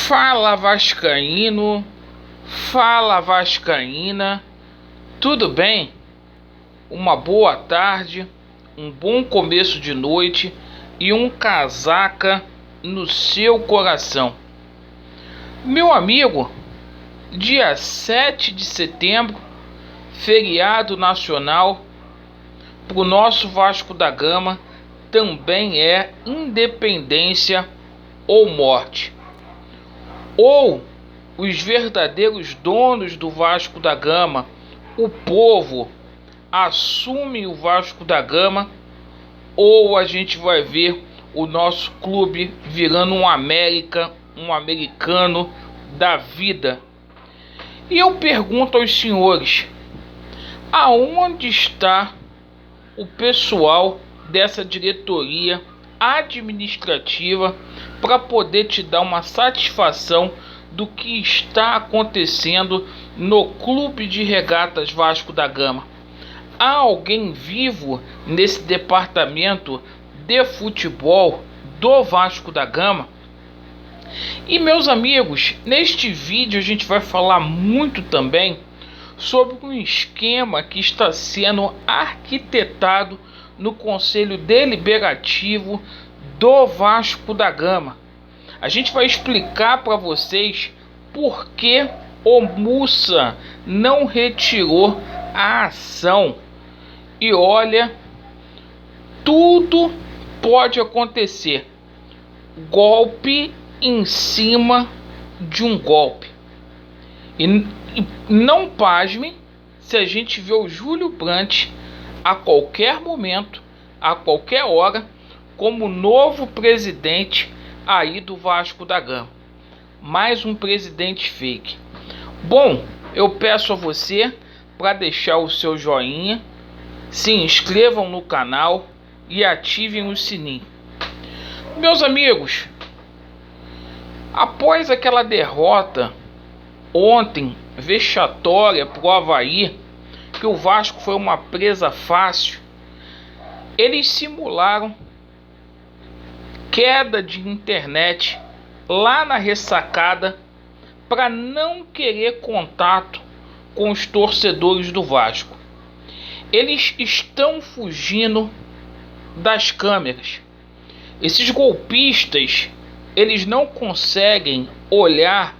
Fala vascaíno, fala vascaína, tudo bem? Uma boa tarde, um bom começo de noite e um casaca no seu coração. Meu amigo, dia 7 de setembro, feriado nacional, pro nosso Vasco da Gama também é independência ou morte. Ou os verdadeiros donos do Vasco da Gama, o povo, assumem o Vasco da Gama, ou a gente vai ver o nosso clube virando um americano da vida. E eu pergunto aos senhores, aonde está o pessoal dessa diretoria administrativa para poder te dar uma satisfação do que está acontecendo no Clube de Regatas Vasco da Gama? Há alguém vivo nesse departamento de futebol do Vasco da Gama? E meus amigos, neste vídeo a gente vai falar muito também sobre um esquema que está sendo arquitetado no Conselho Deliberativo do Vasco da Gama. A gente vai explicar para vocês por que o Mussa não retirou a ação. E olha, tudo pode acontecer. Golpe em cima de um golpe. E não pasmem se a gente vê o Júlio Brandt a qualquer momento, a qualquer hora, como novo presidente aí do Vasco da Gama. Mais um presidente fake. Bom, eu peço a você para deixar o seu joinha, se inscrevam no canal e ativem o sininho. Meus amigos, após aquela derrota ontem vexatória para o Avaí, que o Vasco foi uma presa fácil, eles simularam queda de internet lá na ressacada para não querer contato com os torcedores do Vasco. Eles estão fugindo das câmeras. Esses golpistas, eles não conseguem olhar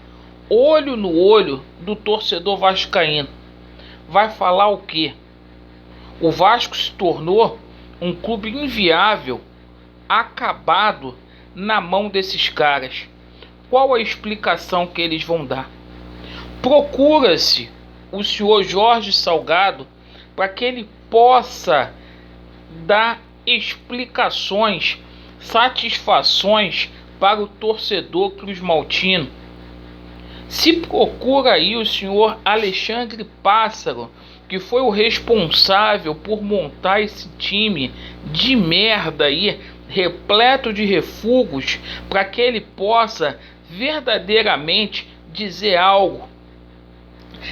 olho no olho do torcedor vascaíno. Vai falar o quê? O Vasco se tornou um clube inviável, acabado na mão desses caras. Qual a explicação que eles vão dar? Procura-se o senhor Jorge Salgado para que ele possa dar explicações, satisfações para o torcedor cruzmaltino. Se procura aí o senhor Alexandre Pássaro, que foi o responsável por montar esse time de merda aí, repleto de refugos, para que ele possa verdadeiramente dizer algo.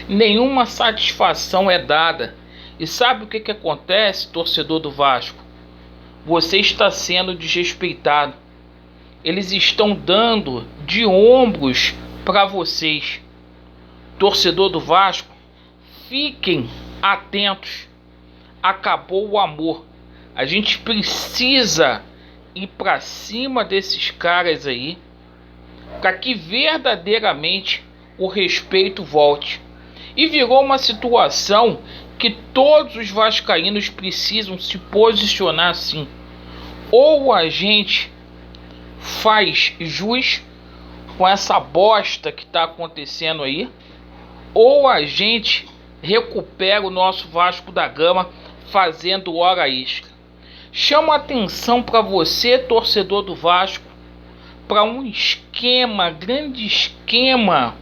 Nenhuma satisfação é dada. E sabe o que acontece, torcedor do Vasco? Você está sendo desrespeitado. Eles estão dando de ombros para vocês. Torcedor do Vasco, fiquem atentos. Acabou o amor. A gente precisa ir para cima desses caras aí, para que verdadeiramente o respeito volte. E virou uma situação que todos os vascaínos precisam se posicionar assim. Ou a gente faz jus com essa bosta que está acontecendo aí, ou a gente recupera o nosso Vasco da Gama fazendo hora extra. Chama atenção para você, torcedor do Vasco, para um esquema, grande esquema,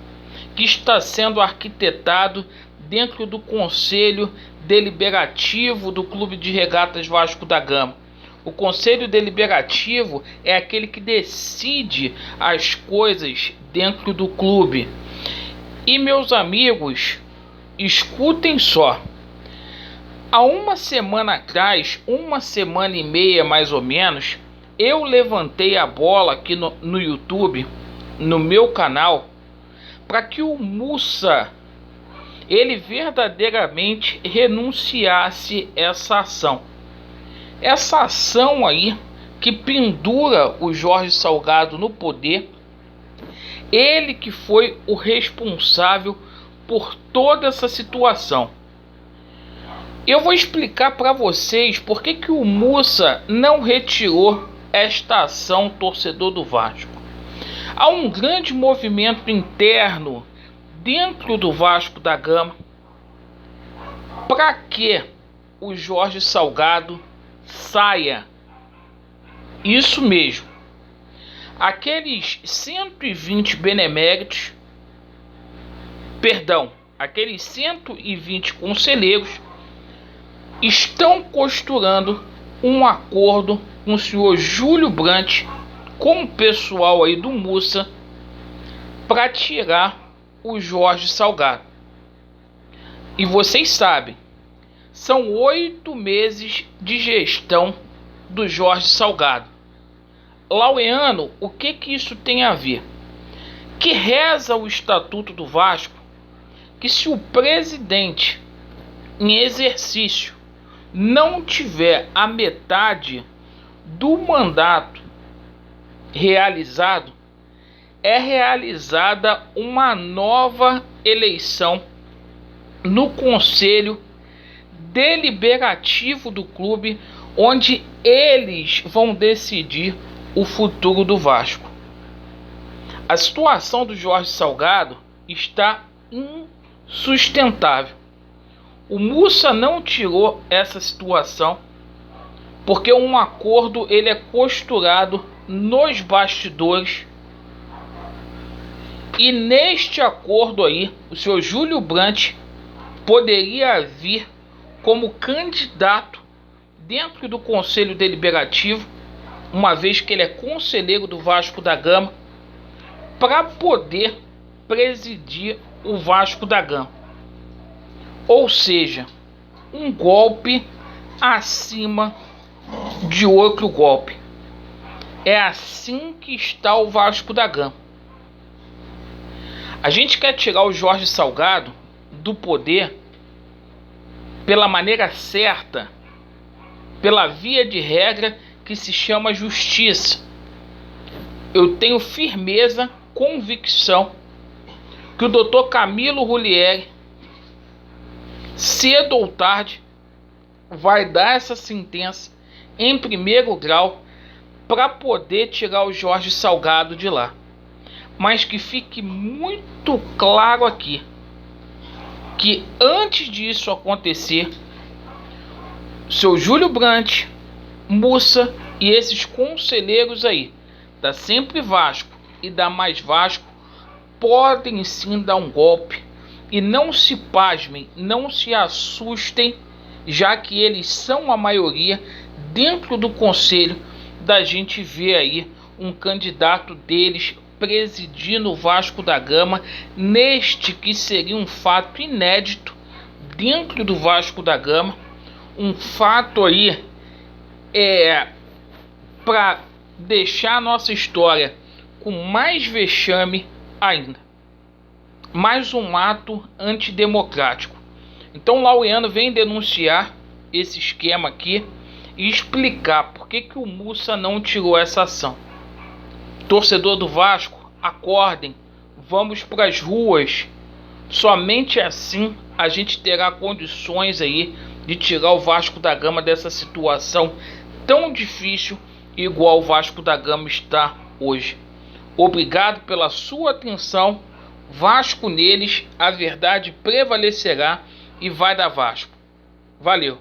que está sendo arquitetado dentro do Conselho Deliberativo do Clube de Regatas Vasco da Gama. O Conselho Deliberativo é aquele que decide as coisas dentro do clube. E meus amigos, escutem só. Há uma semana atrás, uma semana e meia mais ou menos, eu levantei a bola aqui no YouTube no meu canal para que o Mussa ele verdadeiramente renunciasse essa ação. Essa ação aí que pendura o Jorge Salgado no poder, ele que foi o responsável por toda essa situação. Eu vou explicar para vocês por que o Mussa não retirou esta ação, torcedor do Vasco. Há um grande movimento interno dentro do Vasco da Gama para que o Jorge Salgado saia. Isso mesmo. Aqueles 120 beneméritos, aqueles 120 conselheiros estão costurando um acordo com o senhor Júlio Brandt, com o pessoal aí do Mussa, para tirar o Jorge Salgado. E vocês sabem, são 8 meses de gestão do Jorge Salgado. Laureano, o que isso tem a ver? Que reza o Estatuto do Vasco que se o presidente em exercício não tiver a metade do mandato realizado, é realizada uma nova eleição no Conselho Deliberativo do clube, onde eles vão decidir o futuro do Vasco. A situação do Jorge Salgado está insustentável. O Mussa não tirou essa situação porque um acordo ele é costurado nos bastidores, e neste acordo aí o senhor Júlio Brandt poderia vir como candidato dentro do Conselho Deliberativo, uma vez que ele é conselheiro do Vasco da Gama, para poder presidir o Vasco da Gama. Ou seja, um golpe acima de outro golpe. É assim que está o Vasco da Gama. A gente quer tirar o Jorge Salgado do poder pela maneira certa, pela via de regra que se chama justiça. Eu tenho firmeza, convicção que o Dr. Camilo Rulieri, cedo ou tarde, vai dar essa sentença em primeiro grau para poder tirar o Jorge Salgado de lá. Mas que fique muito claro aqui que antes disso acontecer, o seu Júlio Brandt, Mussa e esses conselheiros aí da Sempre Vasco e da Mais Vasco podem sim dar um golpe. E não se pasmem, não se assustem, já que eles são a maioria dentro do conselho, da gente ver aí um candidato deles presidindo o Vasco da Gama, neste que seria um fato inédito dentro do Vasco da Gama, um fato aí para deixar a nossa história com mais vexame ainda. Mais um ato antidemocrático. Então Laureano vem denunciar esse esquema aqui e explicar por que o Mussa não tirou essa ação. Torcedor do Vasco, acordem, vamos para as ruas. Somente assim a gente terá condições aí de tirar o Vasco da Gama dessa situação tão difícil, igual o Vasco da Gama está hoje. Obrigado pela sua atenção. Vasco neles, a verdade prevalecerá e vai dar Vasco. Valeu!